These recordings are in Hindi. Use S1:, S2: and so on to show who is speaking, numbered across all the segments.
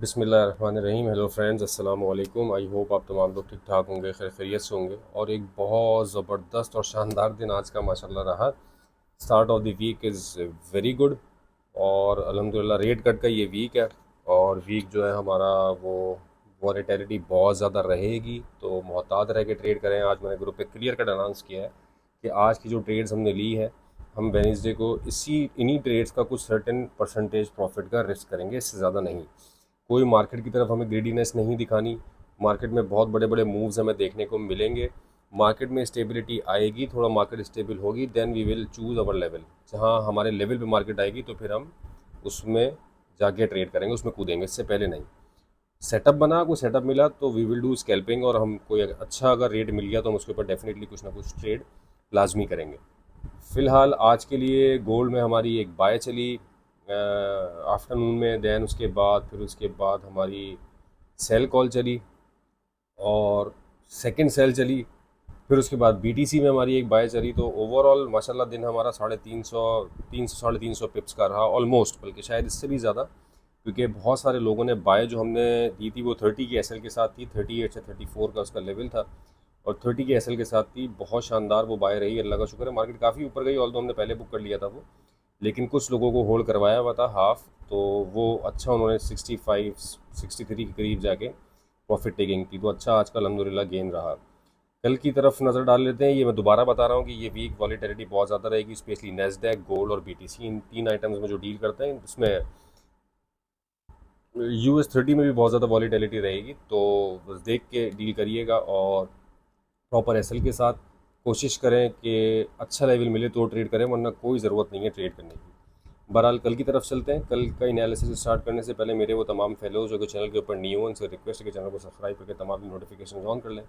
S1: बिस्मिल्लाहिर्रहमानिर्रहीम। हेलो फ्रेंड्स, अस्सलाम वालेकुम। आई होप आप तमाम लोग ठीक ठाक होंगे, खैर खैरियत से होंगे। और एक बहुत ज़बरदस्त और शानदार दिन आज का माशाल्लाह रहा। Start of the week is very good. और अल्हम्दुलिल्लाह रेट कट का ये वीक है। और वीक जो है हमारा वो वॉलेटिलिटी बहुत ज़्यादा रहेगी, तो मोहतात रह के ट्रेड करें। आज मैंने ग्रुप पे क्लियर कट अनाउंस किया है कि आज की जो ट्रेड्स हमने ली है, हम वेडनेसडे को इन्हीं ट्रेड्स का कुछ सर्टेन परसेंटेज प्रॉफिट का रिस्क करेंगे, इससे ज़्यादा नहीं। कोई मार्केट की तरफ हमें ग्रीडीनेस नहीं दिखानी। मार्केट में बहुत बड़े बड़े मूव्स हमें देखने को मिलेंगे। मार्केट में स्टेबिलिटी आएगी, थोड़ा मार्केट स्टेबल होगी, then we will choose our level. जहाँ हमारे लेवल पे मार्केट आएगी तो फिर हम उसमें जाके ट्रेड करेंगे, उसमें कूदेंगे, इससे पहले नहीं। सेटअप बना, कोई सेटअप मिला तो वी विल डू स्कैल्पिंग, और हम कोई अच्छा अगर रेट मिल गया तो हम उसके ऊपर डेफिनेटली कुछ ना कुछ ट्रेड लाजमी करेंगे। फ़िलहाल आज के लिए गोल्ड में हमारी एक बाय चली आफ्टरनून में, दैन उसके बाद हमारी सेल कॉल चली और सेकंड सेल चली। फिर उसके बाद बीटीसी में हमारी एक बाय चली। तो ओवरऑल माशाल्लाह दिन हमारा 350 पिप्स का रहा ऑलमोस्ट, बल्कि शायद इससे भी ज़्यादा, क्योंकि बहुत सारे लोगों ने बाय जो हमने दी थी वो 30 की एसएल के साथ थी। 38 से 34 का उसका लेवल था और 30 की एसएल के साथ थी। बहुत शानदार वो बाय रही, अल्लाह का शुक्र है। मार्केट काफ़ी ऊपर गई, ऑल्दो हमने पहले बुक कर लिया था वो, लेकिन कुछ लोगों को होल्ड करवाया हुआ था हाफ, तो वो अच्छा उन्होंने 65 63 के करीब जाके प्रॉफिट टेकिंग की, तो अच्छा आज का अल्हम्दुलिल्लाह गेन रहा। कल की तरफ नज़र डाल लेते हैं। ये मैं दोबारा बता रहा हूँ कि ये वीक वॉलेटिलिटी बहुत ज़्यादा रहेगी, स्पेशली नेस्डैक, गोल्ड और बीटीसी, इन तीन आइटम्स में जो डील करते हैं। इसमें US 30 में भी बहुत ज़्यादा वॉलीटिलिटी रहेगी, तो बस देख के डील करिएगा और प्रॉपर एसएल के साथ कोशिश करें कि अच्छा लेवल मिले तो ट्रेड करें, वरना कोई ज़रूरत नहीं है ट्रेड करने की। बहरहाल कल की तरफ चलते हैं। कल का एनालिसिस स्टार्ट करने से पहले मेरे वो तमाम फेलोज जो कि चैनल के ऊपर न्यू, उनसे रिक्वेस्ट है कि चैनल को सब्सक्राइब करके तमाम नोटिफिकेशन ऑन कर लें,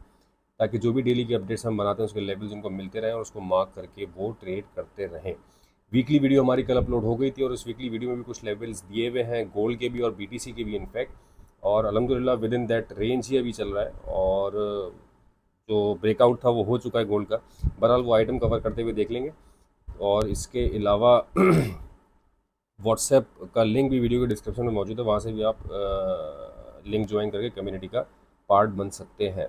S1: ताकि जो भी डेली की अपडेट्स हम बनाते हैं उसके लेवल्स उनको मिलते रहें और उसको मार्क करके वो ट्रेड करते रहें। वीकली वीडियो हमारी कल अपलोड हो गई थी और उस वीकली वीडियो में भी कुछ लेवल्स दिए हुए हैं, गोल्ड के भी और बीटीसी के भी इनफैक्ट। और अलहमदिल्ला विद इन दैट रेंज ही अभी चल रहा है, और जो ब्रेकआउट था वो हो चुका है गोल्ड का। बहरहाल वो आइटम कवर करते हुए देख लेंगे। और इसके अलावा व्हाट्सएप का लिंक भी वीडियो के डिस्क्रिप्शन में मौजूद है, वहाँ से भी आप लिंक ज्वाइन करके कम्युनिटी का पार्ट बन सकते हैं।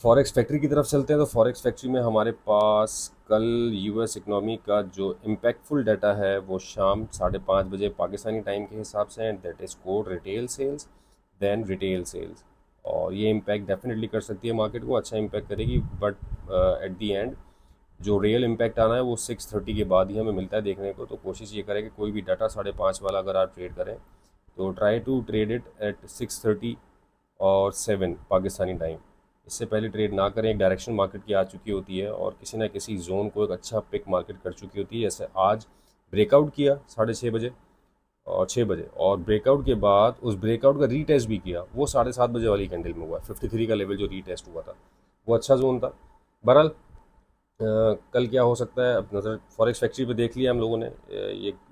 S1: फॉरेक्स फैक्ट्री की तरफ चलते हैं। तो फॉरेक्स फैक्ट्री में हमारे पास कल यूएस इकनॉमी का जो इम्पैक्टफुल डाटा है वो शाम 5:30 बजे पाकिस्तानी टाइम के हिसाब से, and that is code retail sales, then retail sales. और ये इम्पैक्ट डेफिनेटली कर सकती है मार्केट को, अच्छा इम्पैक्ट करेगी, बट एट दी एंड जो रियल इम्पैक्ट आना है वो 6:30 के बाद ही हमें मिलता है देखने को। तो कोशिश ये करें कि कोई भी डाटा 5:30 वाला अगर आप ट्रेड करें तो try to trade it at 6:30 और 7 पाकिस्तानी टाइम। इससे पहले ट्रेड ना करें। एक डायरेक्शन मार्केट की आ चुकी होती है और किसी ना किसी जोन को एक अच्छा पिक मार्केट कर चुकी होती है। जैसे आज ब्रेकआउट किया 6:30 बजे और 6 बजे, और ब्रेकआउट के बाद उस ब्रेकआउट का रीटेस्ट भी किया, वो 7:30 बजे वाली कैंडल में हुआ। 53 का लेवल जो रीटेस्ट हुआ था वो अच्छा जोन था। बहरहाल कल क्या हो सकता है, अब नज़र फॉरेक्स फैक्ट्री पे देख लिया हम लोगों ने।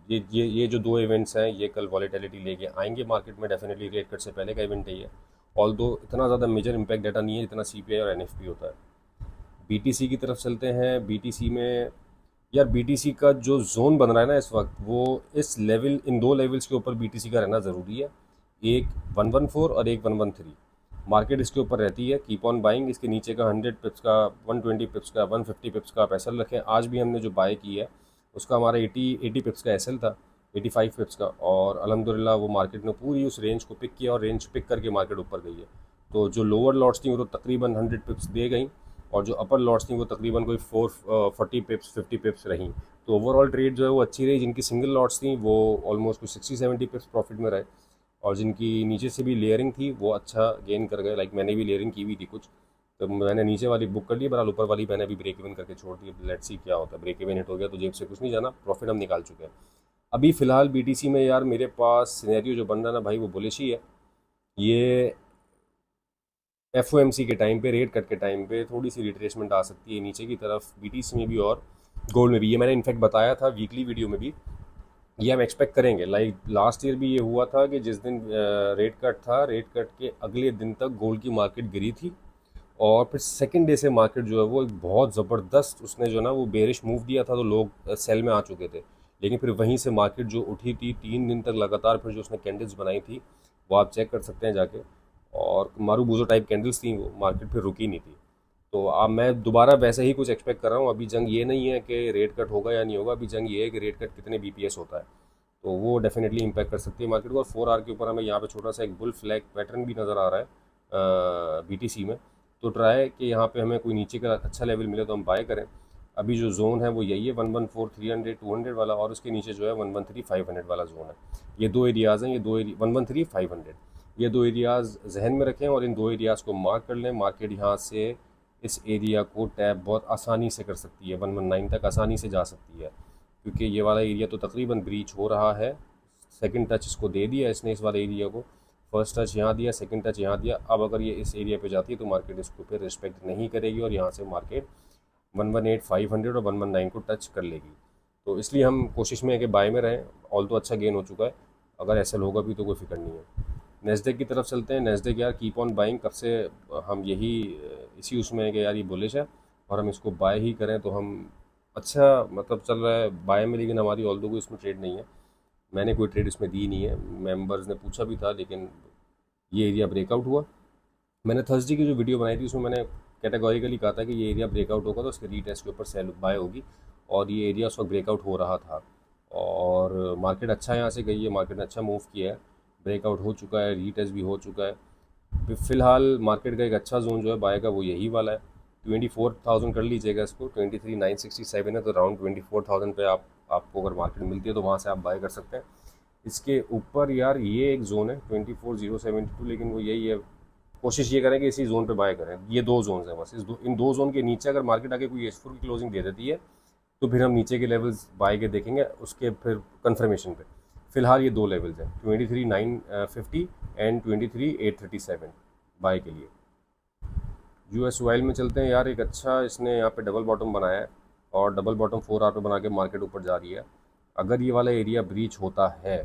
S1: ये जो दो इवेंट्स हैं ये कल वॉलेटिलिटी लेके आएंगे मार्केट में, डेफिनेटली रेट कट से पहले का इवेंट ही है। ऑल्दो इतना ज़्यादा मेजर इम्पैक्ट डाटा नहीं है जितना सीपीआई और एनएफपी होता है। बीटीसी की तरफ चलते हैं। बीटीसी में यार बीटीसी का जो जोन बन रहा है ना इस वक्त, वो इस लेवल, इन दो लेवल्स के ऊपर बीटीसी का रहना ज़रूरी है। एक 114 और एक 113। मार्केट इसके ऊपर रहती है, कीप ऑन बाइंग। इसके नीचे का 100 पिप्स का, 120 पिप्स का, 150 पिप्स का आप एसएल रखें। आज भी हमने जो बाय की है उसका हमारा 80 पिप्स का एसएल था, 85 पिप्स का, और अल्हम्दुलिल्लाह वो मार्केट ने पूरी उस रेंज को पिक किया और रेंज पिक करके मार्केट ऊपर गई है। तो जो लोअर लॉट्स थी वो तो तकरीबन 100 पिप्स दे गई, और जो अपर लॉट्स थी वो तकरीबन कोई 40 पिप्स 50 पिप्स रहीं। तो ओवरऑल ट्रेड जो है वो अच्छी रही। जिनकी सिंगल लॉट्स थी वो ऑलमोस्ट कुछ 60-70 पिप्स प्रॉफिट में रहे, और जिनकी नीचे से भी लेयरिंग थी वो अच्छा गेन कर गए। लाइक मैंने भी लेयरिंग की हुई थी कुछ, तो मैंने नीचे वाली बुक कर ली, बहरहाल ऊपर वाली मैंने भी ब्रेक इवन करके छोड़ दी। लेट्स सी क्या होता है। ब्रेक इवन हिट हो गया तो जेब से कुछ नहीं जाना, प्रॉफिट हम निकाल चुके हैं। अभी फ़िलहाल बीटीसी में यार मेरे पास सिनेरियो जो बन रहा है ना भाई, वो बुलिश ही है। ये एफओएमसी के टाइम पे, रेट कट के टाइम पे थोड़ी सी रिट्रेसमेंट आ सकती है नीचे की तरफ, बीटीसी में भी और गोल्ड में भी। ये मैंने इनफैक्ट बताया था वीकली वीडियो में भी, ये हम एक्सपेक्ट करेंगे। लाइक लास्ट ईयर भी ये हुआ था कि जिस दिन रेट कट था, रेट कट के अगले दिन तक गोल्ड की मार्केट गिरी थी, और फिर सेकंड डे से मार्केट जो है वो एक बहुत ज़बरदस्त, उसने जो ना वो बेरिश मूव दिया था, तो लोग सेल में आ चुके थे। लेकिन फिर वहीं से मार्केट जो उठी थी 3 दिन तक लगातार, फिर जो उसने कैंडल्स बनाई थी वो आप चेक कर सकते हैं जाके, और मारूबूजो टाइप कैंडल्स थी वो, मार्केट फिर रुकी नहीं थी। तो अब मैं दोबारा वैसे ही कुछ एक्सपेक्ट कर रहा हूँ। अभी जंग ये नहीं है कि रेट कट होगा या नहीं होगा, अभी जंग ये है कि रेट कट कितने बीपीएस होता है, तो वो डेफिनेटली इंपैक्ट कर सकती है मार्केट को। और 4 आवर के ऊपर हमें यहाँ पे छोटा सा एक बुल फ्लैग पैटर्न भी नज़र आ रहा है बीटीसी में। तो ट्राई कि यहाँ पे हमें कोई नीचे का अच्छा लेवल मिले तो हम बाय करें। अभी जो जोन है वो यही है 114 300 200 वाला, और उसके नीचे जो है 113 500 वाला जोन है। ये दो एरियाज़ हैं, ये दो 113 500, ये दो एरियाज़ जहन में रखें और इन दो एरियाज़ को मार्क कर लें। मार्केट यहाँ से इस एरिया को टैप बहुत आसानी से कर सकती है, 119 तक आसानी से जा सकती है, क्योंकि ये वाला एरिया तो तकरीबन ब्रीच हो रहा है। सेकंड टच इसको दे दिया इसने, इस वाले एरिया को। फर्स्ट टच यहाँ दिया, सेकंड टच यहाँ दिया। अब अगर ये इस एरिया पे जाती है तो मार्केट इसको फिर रिस्पेक्ट नहीं करेगी और यहाँ से मार्केट 118 500 और 119 को टच कर लेगी। तो इसलिए हम कोशिश में है कि बाय में रहें। ऑल तो अच्छा गेन हो चुका है, अगर एसएल होगा भी तो कोई फिक्र नहीं है। नेस्डेक की तरफ चलते हैं। नेस्डेक यार कीप ऑन बाइंग, कब से हम यही इसी उसमें है कि यार ये बुलिश है और हम इसको बाय ही करें, तो हम अच्छा मतलब चल रहा है बाय में। लेकिन हमारी ऑल दो कोई इसमें ट्रेड नहीं है, मैंने कोई ट्रेड इसमें दी नहीं है। मेंबर्स ने पूछा भी था, लेकिन ये एरिया ब्रेकआउट हुआ। मैंने थर्सडे की जो वीडियो बनाई थी उसमें मैंने कैटेगोरिकली कहा था कि ये एरिया ब्रेकआउट होगा तो उसके रीटेस्ट के ऊपर सेल बाय होगी, और ये एरिया उस वक्त ब्रेकआउट हो रहा था। और मार्केट अच्छा यहाँ से गई है, मार्केट ने अच्छा मूव किया है, ब्रेकआउट हो चुका है, रीटेस्ट भी हो चुका है। फिलहाल मार्केट का एक अच्छा जोन जो है बाय का वो यही वाला है। 24,000 कर लीजिएगा इसको, 23,967 है, तो अराउंड 24,000 पे आपको अगर मार्केट मिलती है तो वहाँ से आप बाय कर सकते हैं। इसके ऊपर यार ये एक जोन है 24,072, लेकिन वो यही है, कोशिश ये करें कि इसी जोन पे बाय करें। ये दो जोन हैं बस, इन दो जोन के नीचे अगर मार्केट आके कोई H4 की क्लोजिंग दे देती है तो फिर हम नीचे के लेवल्स बाय के देखेंगे उसके फिर कंफर्मेशन पे। फिलहाल ये दो लेवल्स हैं 23,950 एंड 23,837 बाय के लिए। यूएस ऑयल में चलते हैं यार। एक अच्छा इसने यहाँ पे डबल बॉटम बनाया है और डबल बॉटम 4 आवर पे बना के मार्केट ऊपर जा रही है। अगर ये वाला एरिया ब्रीच होता है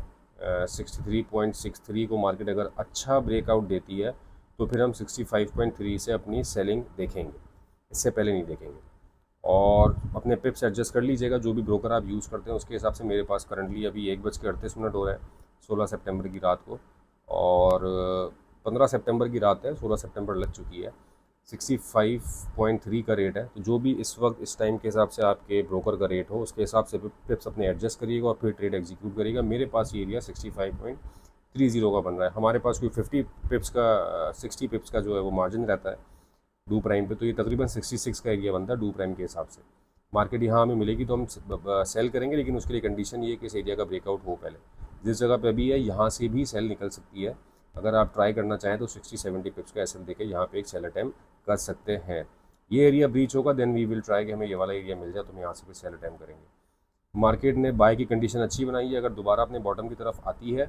S1: 63.63 को मार्केट अगर अच्छा ब्रेकआउट देती है तो फिर हम 65.3 से अपनी सेलिंग देखेंगे, इससे पहले नहीं देखेंगे। और अपने पिप्स एडजस्ट कर लीजिएगा, जो भी ब्रोकर आप यूज़ करते हैं उसके हिसाब से। मेरे पास करंटली अभी 1:38 हो रहा है 16 सितंबर की रात को, और 15 सितंबर की रात है, 16 सितंबर लग चुकी है। 65.3 का रेट है, तो जो भी इस वक्त इस टाइम के हिसाब से आपके ब्रोकर का रेट हो उसके हिसाब से पिप्स अपने एडजस्ट करिएगा और फिर ट्रेड एग्जीक्यूट करिएगा। मेरे पास ये एरिया 65.30 का बन रहा है। हमारे पास कोई 50 पिप्स का 60 पिप्स का जो है वो मार्जिन रहता है डू प्राइम पे, तो ये तकरीबन 66 का एरिया बनता है डू प्राइम के हिसाब से। मार्केट यहाँ हमें मिलेगी तो हम सेल करेंगे, लेकिन उसके लिए कंडीशन ये है कि इस एरिया का ब्रेकआउट हो पहले। जिस जगह पे अभी है यहाँ से भी सेल निकल सकती है। अगर आप ट्राई करना चाहें तो 60-70 पिप्स का एसएल देके यहाँ पे एक सेल अटैम्प्ट कर सकते हैं। ये एरिया ब्रीच होगा देन वी विल ट्राई कि हमें ये वाला एरिया मिल जाए तो हम यहाँ से भी सेल अटैम्प्ट करेंगे। मार्केट ने बाय की कंडीशन अच्छी बनाई है, अगर दोबारा अपने बॉटम की तरफ आती है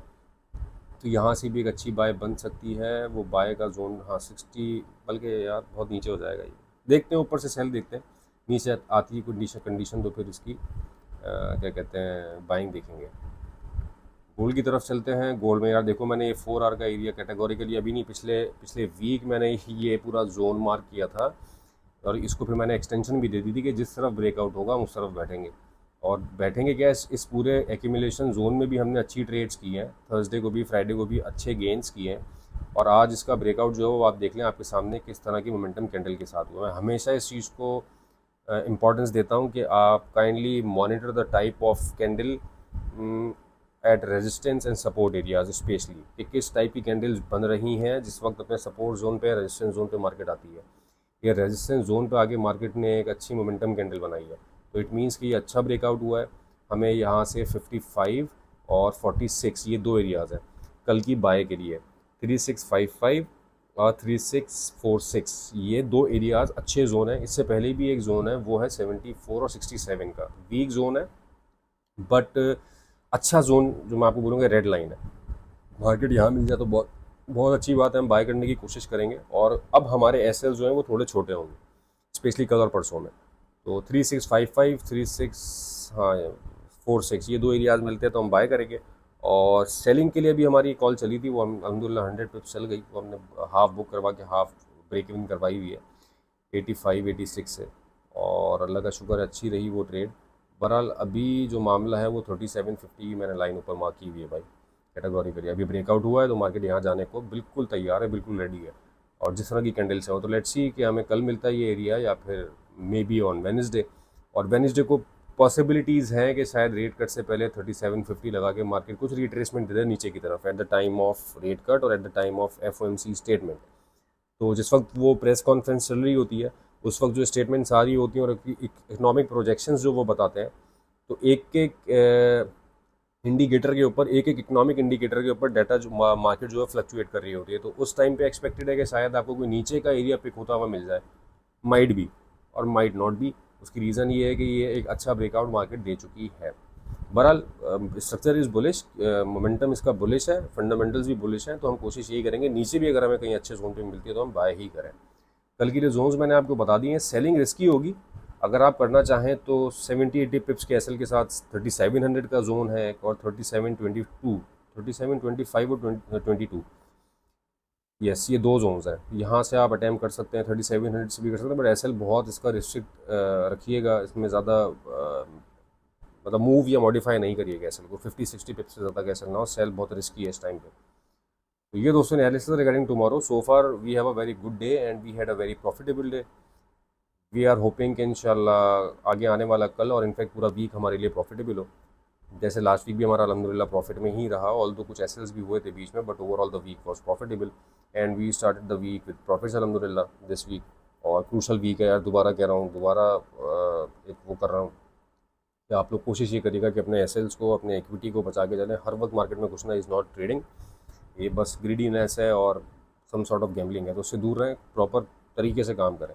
S1: तो यहाँ से भी एक अच्छी बाय बन सकती है। वो बाय का जोन हाँ 60, बल्कि यार बहुत नीचे हो जाएगा ये, देखते हैं ऊपर से सेल देखते हैं। नीचे आती है कंडीशन तो फिर इसकी क्या कहते हैं बाइंग देखेंगे। गोल्ड की तरफ चलते हैं। गोल्ड में यार देखो मैंने ये 4 आवर का एरिया कैटेगोरिकली अभी नहीं, पिछले पिछले वीक मैंने ये पूरा जोन मार्क किया था और इसको फिर मैंने एक्सटेंशन भी दे दी थी कि जिस तरफ ब्रेकआउट होगा हम उस तरफ बैठेंगे। और बैठेंगे क्या, इस पूरे एक्यूमुलेशन जोन में भी हमने अच्छी ट्रेड्स की हैं, थर्सडे को भी फ्राइडे को भी अच्छे गेंस किए हैं। और आज इसका ब्रेकआउट जो है वो आप देख लें आपके सामने किस तरह की मोमेंटम कैंडल के साथ हुआ है। हमेशा इस चीज़ को इम्पॉर्टेंस देता हूँ कि आप kindly monitor the type of candle eight resistance and support areas, specially कि किस टाइप की कैंडल्स बन रही हैं जिस वक्त अपने सपोर्ट जोन पे रेजिस्टेंस जोन पे मार्केट आती है। ये रेजिस्टेंस जोन पे आगे मार्केट ने एक अच्छी मोमेंटम कैंडल बनाई है, तो इट मीन्स कि ये अच्छा ब्रेकआउट हुआ है। हमें यहाँ से 55 और 46 ये दो एरियाज़ हैं कल की बाय के लिए। 3655 और 3646 ये दो एरियाज़ अच्छे जोन हैं। इससे पहले भी एक जोन है वो है 74 और 67 का, वीक जोन है बट अच्छा जोन जो मैं आपको बोलूँगा रेड लाइन है। मार्केट यहाँ मिल जाए तो बहुत बहुत अच्छी बात है, हम बाय करने की कोशिश करेंगे। और अब हमारे एसएल जो हैं वो थोड़े छोटे होंगे, स्पेशली कल और परसों में। तो 3655 36 हाँ 46 ये दो एरियाज़ मिलते हैं तो हम बाय करेंगे। और सेलिंग के लिए भी हमारी कॉल चली थी, वो हम अल्हम्दुलिल्लाह 100 पिप्स चल गई, वो हमने हाफ बुक करवा के हाफ ब्रेक इवन करवाई हुई है 85 86 से। और अल्लाह का शुक्र है अच्छी रही वो ट्रेड। बहरहाल अभी जो मामला है वो 3750 की मैंने लाइन ऊपर मार्क की हुई है भाई, कैटेगरी करिए। अभी ब्रेकआउट हुआ है तो मार्केट यहाँ जाने को बिल्कुल तैयार है, बिल्कुल रेडी है। और जिस तरह की कैंडल्स है वो तो लेट्स सी कि हमें कल मिलता है ये एरिया या फिर मे बी ऑन वेनसडे। और वेनसडे को पॉसिबिलिटीज़ हैं कि शायद रेट कट से पहले 3750 लगा के मार्केट कुछ रिट्रेसमेंट दे दे नीचे की तरफ at the time of rate cut और at the time of FOMC statement. तो जिस वक्त वो प्रेस कॉन्फ्रेंस चल रही होती है उस वक्त जो स्टेटमेंट्स आ रही होती हैं और इकोनॉमिक प्रोजेक्शंस जो वो बताते हैं, तो एक एक इंडिकेटर के ऊपर, एक एक इकोनॉमिक इंडिकेटर के ऊपर डाटा जो मार्केट जो है फ्लक्चुएट कर रही होती है। तो उस टाइम पे एक्सपेक्टेड है कि शायद आपको कोई नीचे का एरिया पिक होता हुआ मिल जाए, माइट बी और माइट नॉट बी। उसकी रीज़न ये है कि ये एक अच्छा ब्रेकआउट मार्केट दे चुकी है। बहरहाल स्ट्रक्चर इज़ बुलिश, मोमेंटम इसका बुलिश है, फंडामेंटल्स भी बुलिश हैं, तो हम कोशिश यही करेंगे नीचे भी अगर हमें कहीं अच्छे जोन पे मिलती है तो हम बाय ही करें। कल की जो जोन्स मैंने आपको बता दिए हैं, सेलिंग रिस्की होगी। अगर आप करना चाहें तो 70-80 पिप्स के एसएल के साथ 3700 का जोन है एक, और 3722, 3725 और 22, यस ये दो जोन्स हैं। यहाँ से आप अटैम्प्ट कर सकते हैं, 3700 से भी कर सकते हैं, बट एसएल बहुत इसका रिस्ट्रिक्ट रखिएगा, इसमें ज़्यादा मतलब मूव या मॉडिफाई नहीं करिएगा एसएल को। 50-60 पिप्स से ज़्यादा का एसएल ना हो, सेल बहुत रिस्की है इस टाइम पे। तो ये दोस्तों analysis regarding tomorrow. So far we have a very good day and we had a very profitable day. We are hoping कि इंशाल्लाह आगे आने वाला कल और इनफैक्ट पूरा वीक हमारे लिए प्रॉफिटेबल हो। जैसे लास्ट वीक भी हमारा अल्हम्दुलिल्लाह प्रॉफिट में ही रहा, ऑल दो कुछ एसेल्स भी हुए थे बीच में, but overall the week was profitable and we started the week with profits अल्हम्दुलिल्लाह दिस वीक। और क्रूशल वीक है यार, दोबारा कह रहा हूँ, दोबारा एक वो कर रहा हूँ कि आप लोग कोशिश ये करिएगा कि अपने एसेल्स को, अपने इक्विटी को बचा के चलें। हर वक्त मार्केट में घुसना इज़ नॉट ट्रेडिंग, ये बस ग्रीडीनेस है और सम सॉर्ट ऑफ गैम्बलिंग है, तो उससे दूर रहें, प्रॉपर तरीके से काम करें।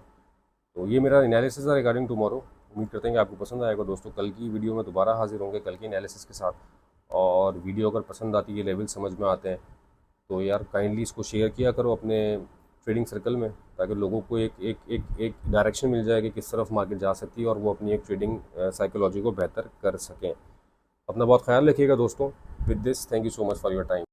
S1: तो ये मेरा एनालिसिस है रिगार्डिंग टुमारो। उम्मीद करते हैं कि आपको पसंद आएगा दोस्तों। कल की वीडियो में दोबारा हाजिर होंगे कल के एनालिसिस के साथ। और वीडियो अगर पसंद आती है, लेवल समझ में आते हैं, तो यार काइंडली इसको शेयर किया करो अपने ट्रेडिंग सर्कल में, ताकि लोगों को एक एक एक एक डायरेक्शन मिल जाए कि किस तरफ मार्केट जा सकती है और वो अपनी एक ट्रेडिंग साइकोलॉजी को बेहतर कर सकें। अपना बहुत ख्याल रखिएगा दोस्तों। With this, thank you so much for your time.